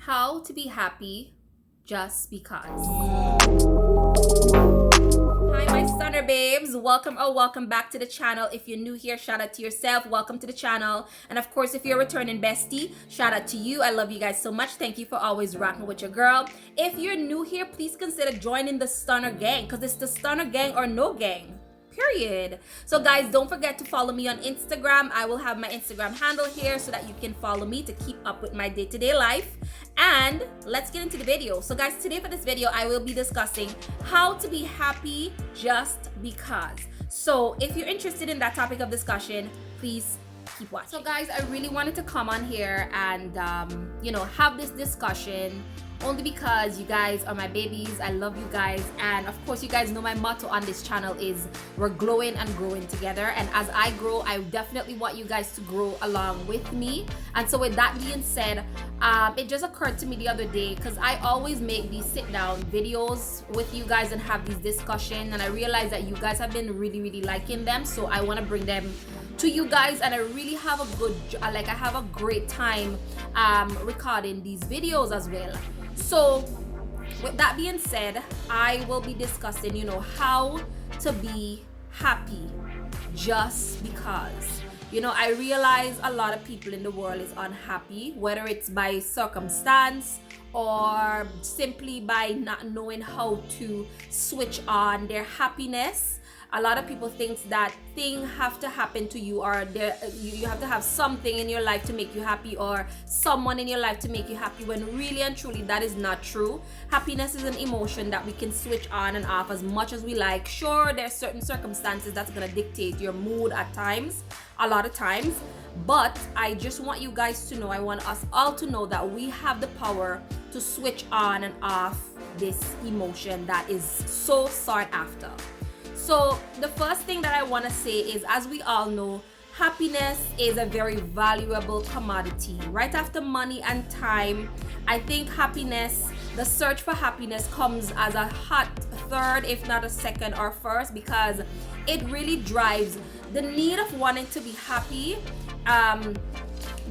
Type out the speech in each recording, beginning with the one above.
How to be happy just because. Hi, my stunner babes. Welcome back to the channel. If you're new here, shout out to yourself. Welcome to the channel. And of course, if you're a returning bestie, shout out to you. I love you guys so much. Thank you for always rocking with your girl. If you're new here, please consider joining the stunner gang, because it's the stunner gang or no gang. Period. So guys, don't forget to follow me on Instagram. I will have my Instagram handle here so that you can follow me to keep up with my day-to-day life. And let's get into the video. So guys, today for this video, I will be discussing how to be happy just because. So if you're interested in that topic of discussion, please keep watching. So guys, I really wanted to come on here and have this discussion only because you guys are my babies. I love you guys, and of course you guys know my motto on this channel is we're glowing and growing together, and as I grow, I definitely want you guys to grow along with me. And so with that being said, it just occurred to me the other day, because I always make these sit down videos with you guys and have these discussions, and I realized that you guys have been really liking them, so I want to bring them to you guys, and I really have I have a great time recording these videos as well. So with that being said, I will be discussing how to be happy just because. I realize a lot of people in the world is unhappy, whether it's by circumstance or simply by not knowing how to switch on their happiness. A lot of people think that things have to happen to you, or you have to have something in your life to make you happy, or someone in your life to make you happy, when really and truly that is not true. Happiness is an emotion that we can switch on and off as much as we like. Sure, there are certain circumstances that's going to dictate your mood at times, a lot of times, but I just want you guys to know, I want us all to know that we have the power to switch on and off this emotion that is so sought after. So the first thing that I want to say is, as we all know, happiness is a very valuable commodity. Right after money and time, I think happiness, the search for happiness, comes as a hot third, if not a second or first, because it really drives the need of wanting to be happy.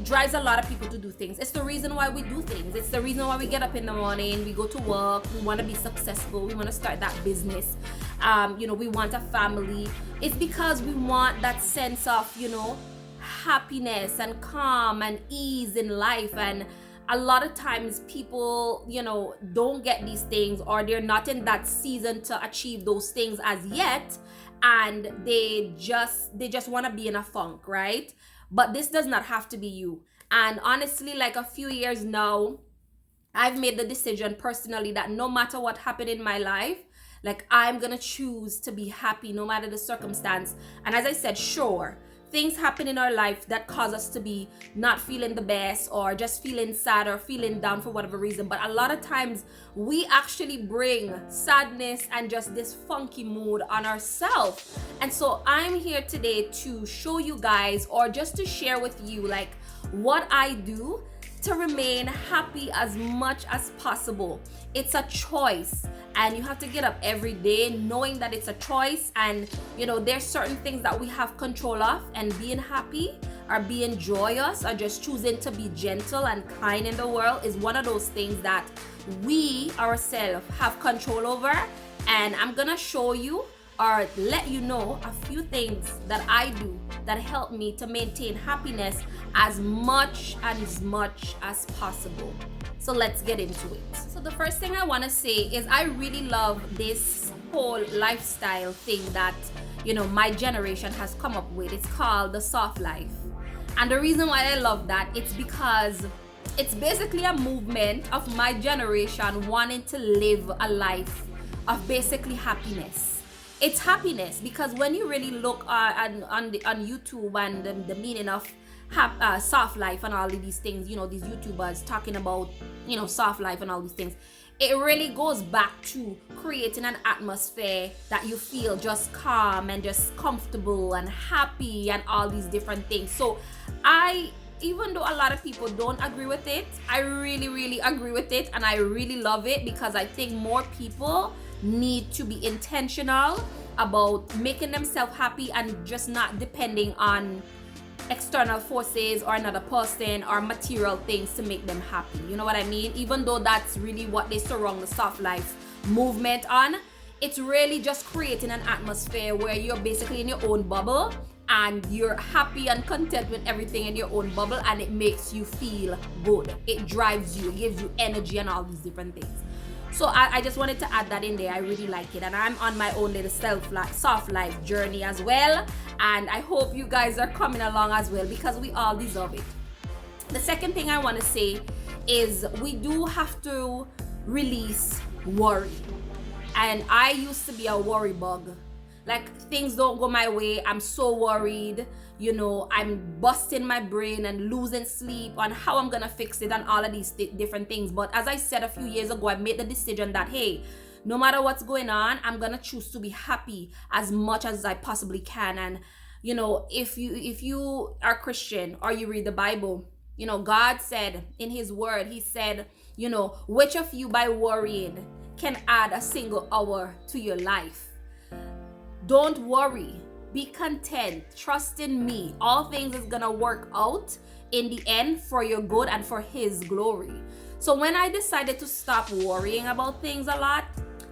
Drives a lot of people to do things. It's the reason why we do things. It's the reason why we get up in the morning, we go to work, we want to be successful, we want to start that business. We want a family. It's because we want that sense of, happiness and calm and ease in life. And a lot of times people, don't get these things, or they're not in that season to achieve those things as yet. And they just want to be in a funk, right? But this does not have to be you. And honestly, like a few years now, I've made the decision personally that no matter what happened in my life, like, I'm gonna choose to be happy no matter the circumstance. And as I said, sure, things happen in our life that cause us to be not feeling the best, or just feeling sad or feeling down for whatever reason. But a lot of times we actually bring sadness and just this funky mood on ourselves. And so I'm here today to show you guys, or just to share with you, like, what I do to remain happy as much as possible. It's a choice, and you have to get up every day knowing that it's a choice. And there's certain things that we have control of, and being happy or being joyous or just choosing to be gentle and kind in the world is one of those things that we ourselves have control over. And I'm gonna show you, or let you know, a few things that I do that help me to maintain happiness as much as possible. So let's get into it. So the first thing I want to say is, I really love this whole lifestyle thing that my generation has come up with. It's called the soft life. And the reason why I love that, it's because it's basically a movement of my generation wanting to live a life of basically happiness. It's happiness, because when you really look on YouTube and the meaning of soft life and all of these things, these YouTubers talking about soft life and all these things, it really goes back to creating an atmosphere that you feel just calm and just comfortable and happy and all these different things. So even though a lot of people don't agree with it, I really agree with it, and I really love it, because I think more people need to be intentional about making themselves happy and just not depending on external forces or another person or material things to make them happy. You know what I mean? Even though that's really what they surround the soft life movement on, it's really just creating an atmosphere where you're basically in your own bubble and you're happy and content with everything in your own bubble, and it makes you feel good. It drives you, it gives you energy and all these different things. So I just wanted to add that in there. I really like it, and I'm on my own little soft life journey as well, and I hope you guys are coming along as well, because we all deserve it. The second thing I want to say is we do have to release worry. And I used to be a worry bug. Like, things don't go my way, I'm so worried, you know, I'm busting my brain and losing sleep on how I'm gonna fix it and all of these different things. But as I said a few years ago, I made the decision that, hey, no matter what's going on, I'm gonna choose to be happy as much as I possibly can. And you know, if you are Christian or you read the Bible, you know, God said in his word, he said, you know, which of you by worrying can add a single hour to your life? Don't worry, be content, trust in me. All things is gonna work out in the end for your good and for his glory. So when I decided to stop worrying about things a lot,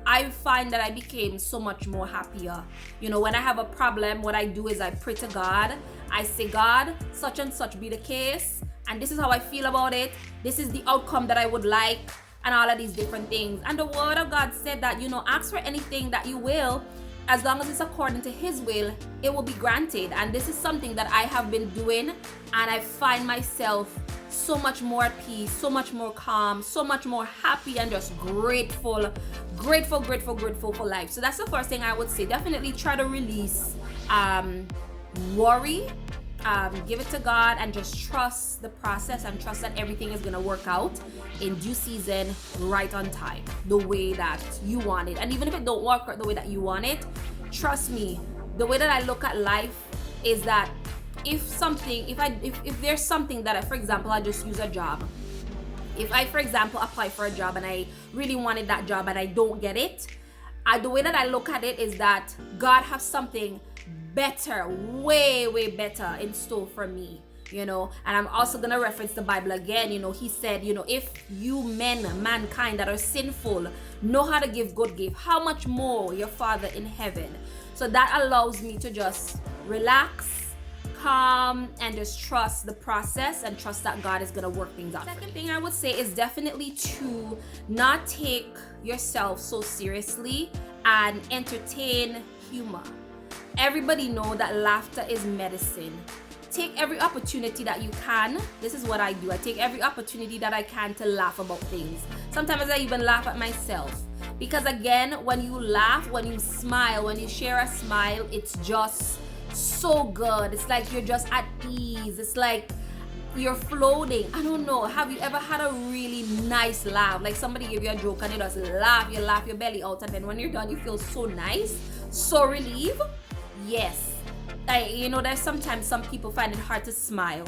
I find that I became so much more happier. You know, when I have a problem, what I do is I pray to God. I say, God, such and such be the case, and this is how I feel about it. This is the outcome that I would like, and all of these different things. And the word of God said that, you know, ask for anything that you will, as long as it's according to his will, it will be granted. And this is something that I have been doing, and I find myself so much more at peace, so much more calm, so much more happy, and just grateful for life. So that's the first thing I would say. Definitely try to release worry, give it to God, and just trust the process and trust that everything is gonna work out in due season, right on time, the way that you want it. And even if it don't work out the way that you want it, trust me, the way that I look at life is that if there's something that for example, I just use a job. If I, for example, apply for a job and I really wanted that job and I don't get it, the way that I look at it is that God has something better, way better in store for me, you know. And I'm also gonna reference the Bible again. You know, he said, you know, if you mankind that are sinful know how to give good gift, how much more your Father in heaven? So that allows me to just relax, calm, and just trust the process and trust that God is gonna work things out. Second thing I would say is definitely to not take yourself so seriously and entertain humor. Everybody know that laughter is medicine. Take every opportunity that you can. This is what I do. I take every opportunity that I can to laugh about things. Sometimes I even laugh at myself. Because again, when you laugh, when you smile, when you share a smile, it's just so good. It's like you're just at ease. It's like you're floating. I don't know. Have you ever had a really nice laugh? Like somebody give you a joke and you just laugh your belly out, and then when you're done, you feel so nice, so relieved. Yes. You know, there's sometimes some people find it hard to smile.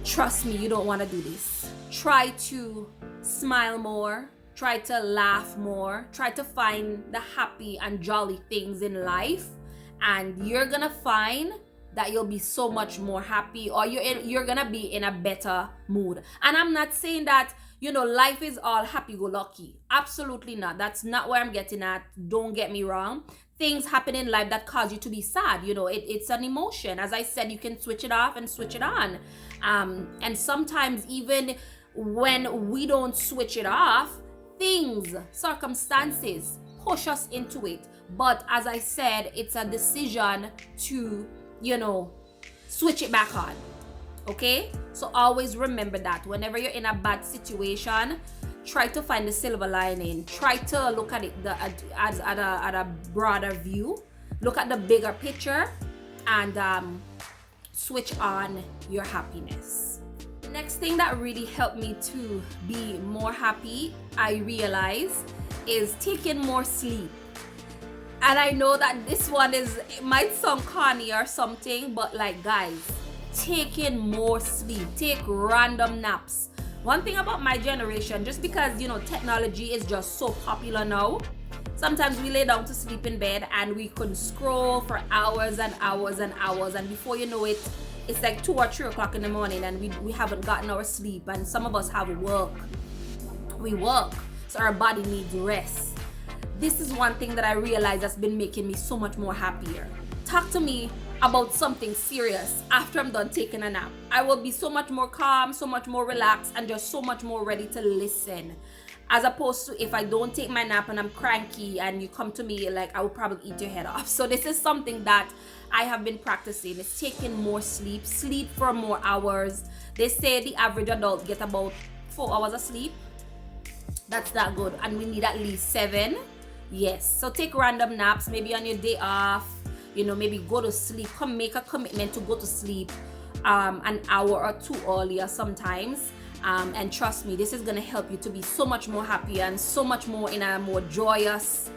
Trust me, you don't want to do this. Try to smile more. Try to laugh more. Try to find the happy and jolly things in life, and you're gonna find that you'll be so much more happy, or you're gonna be in a better mood. And I'm not saying that, you know, life is all happy-go-lucky. Absolutely not. That's not where I'm getting at. Don't get me wrong. Things happen in life that cause you to be sad. You know, it's an emotion. As I said, you can switch it off and switch it on. And sometimes even when we don't switch it off, things, circumstances push us into it. But as I said, it's a decision to, you know, switch it back on. Okay? So always remember that whenever you're in a bad situation, try to find the silver lining. Try to look at it at a broader view. Look at the bigger picture and switch on your happiness. Next thing that really helped me to be more happy, I realized, is taking more sleep. And I know that this one it might sound corny or something, but like, guys, taking more sleep, take random naps. One thing about my generation, just because, you know, technology is just so popular now, Sometimes we lay down to sleep in bed and we could scroll for hours and hours and hours, and before you know it, it's like 2 or 3 o'clock in the morning and we haven't gotten our sleep. And some of us have work. We work, so our body needs rest. This is one thing that I realized that's been making me so much more happier. Talk to me about something serious after I'm done taking a nap. I will be so much more calm, so much more relaxed, and just so much more ready to listen. As opposed to if I don't take my nap and I'm cranky and you come to me, like, I will probably eat your head off. So this is something that I have been practicing. It's taking more sleep for more hours. They say the average adult get about 4 hours of sleep. That's not good, and we need at least 7. Yes, so take random naps, maybe on your day off, maybe go to sleep. Come make a commitment to go to sleep an hour or 2 earlier sometimes. And trust me, this is going to help you to be so much more happy and so much more in a more joyous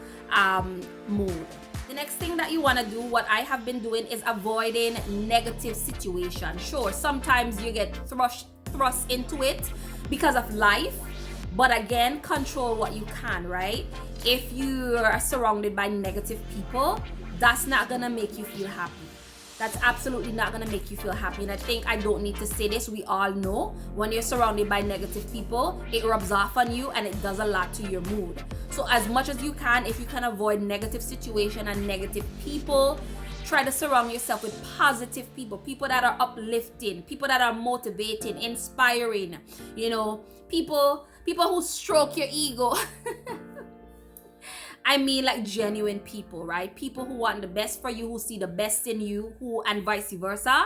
mood. The next thing that you want to do, what I have been doing, is avoiding negative situations. Sure, sometimes you get thrust into it because of life, but again, control what you can, right? If you are surrounded by negative people, that's not going to make you feel happy. That's absolutely not going to make you feel happy. And I think I don't need to say this. We all know when you're surrounded by negative people, it rubs off on you and it does a lot to your mood. So as much as you can, if you can avoid negative situation and negative people, try to surround yourself with positive people that are uplifting, people that are motivating, inspiring, people who stroke your ego. I mean, like, genuine people, right? People who want the best for you, who see the best in you, and vice versa.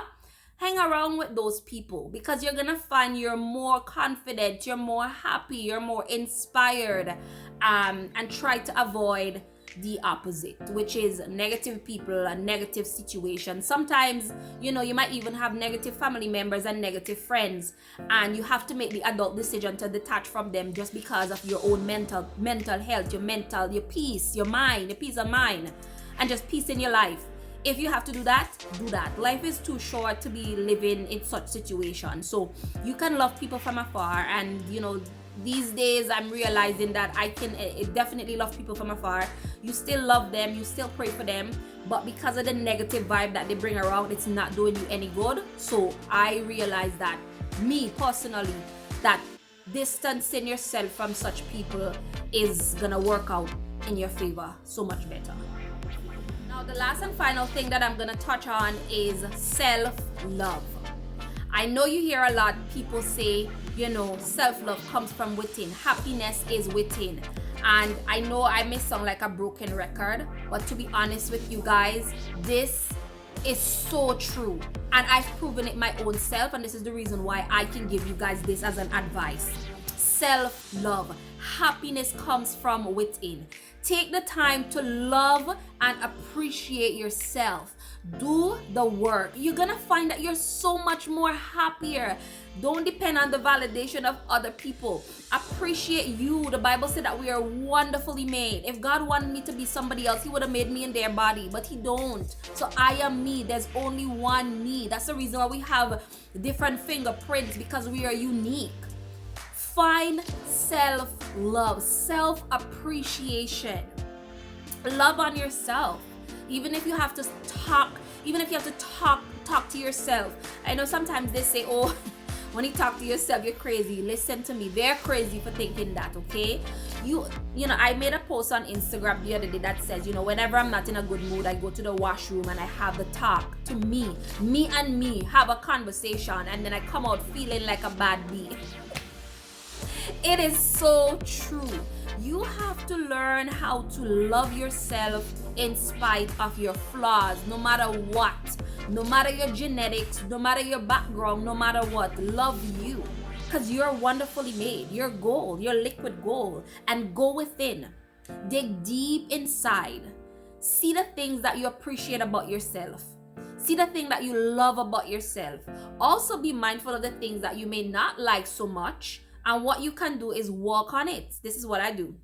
Hang around with those people because you're going to find you're more confident, you're more happy, you're more inspired, and try to avoid the opposite, which is negative people and negative situations. Sometimes, you might even have negative family members and negative friends, and you have to make the adult decision to detach from them just because of your own mental health, your peace, your peace of mind, and just peace in your life. If you have to do that, do that. Life is too short to be living in such situations. So you can love people from afar, and these days I'm realizing that I can definitely love people from afar. You still love them, you still pray for them, but because of the negative vibe that they bring around, it's not doing you any good. So I realize that, me personally, that distancing yourself from such people is gonna work out in your favor so much better. Now, the last and final thing that I'm gonna touch on is self-love. I know you hear a lot people say, self-love comes from within. Happiness is within. And I know I may sound like a broken record, but to be honest with you guys, this is so true. And I've proven it my own self, and this is the reason why I can give you guys this as an advice. Self-love. Happiness comes from within. Take the time to love and appreciate yourself. Do the work. You're gonna find that you're so much more happier. Don't depend on the validation of other people. Appreciate you. The Bible said that we are wonderfully made. If God wanted me to be somebody else, He would have made me in their body, but He don't. So I am me. There's only one me. That's the reason why we have different fingerprints, because we are unique. Find self-love, self-appreciation. Love on yourself. Even if you have to talk to yourself. I know sometimes they say, oh, when you talk to yourself, you're crazy. Listen to me. They're crazy for thinking that, okay? I made a post on Instagram the other day that says, whenever I'm not in a good mood, I go to the washroom and I have the talk to me and me, have a conversation, and then I come out feeling like a bad bee. It is so true. You have to learn how to love yourself in spite of your flaws, no matter what. No matter your genetics, no matter your background, no matter what. Love you. Because you're wonderfully made. You're gold. You're liquid gold. And go within. Dig deep inside. See the things that you appreciate about yourself. See the thing that you love about yourself. Also be mindful of the things that you may not like so much. And what you can do is work on it. This is what I do.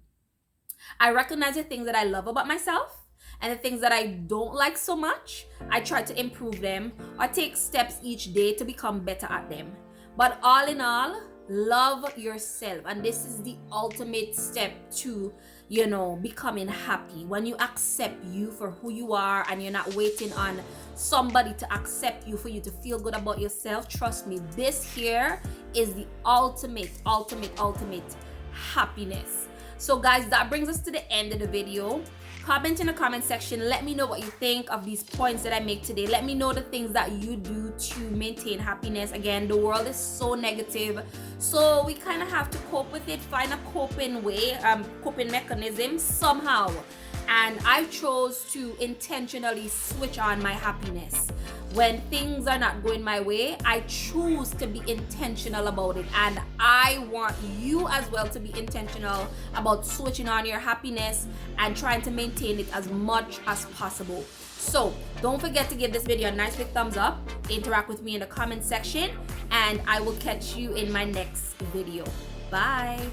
I recognize the things that I love about myself and the things that I don't like so much. I try to improve them or take steps each day to become better at them. But all in all, Love yourself, and this is the ultimate step to, becoming happy. When you accept you for who you are and you're not waiting on somebody to accept you for you to feel good about yourself, trust me, this here is the ultimate happiness. So guys, that brings us to the end of the video. Comment in the comment section. Let me know what you think of these points that I make today. Let me know the things that you do to maintain happiness. Again, the world is so negative, so we kind of have to cope with it, find a coping mechanism somehow. And I chose to intentionally switch on my happiness. When things are not going my way, I choose to be intentional about it. And I want you as well to be intentional about switching on your happiness and trying to maintain it as much as possible. So don't forget to give this video a nice big thumbs up, interact with me in the comment section, and I will catch you in my next video. Bye.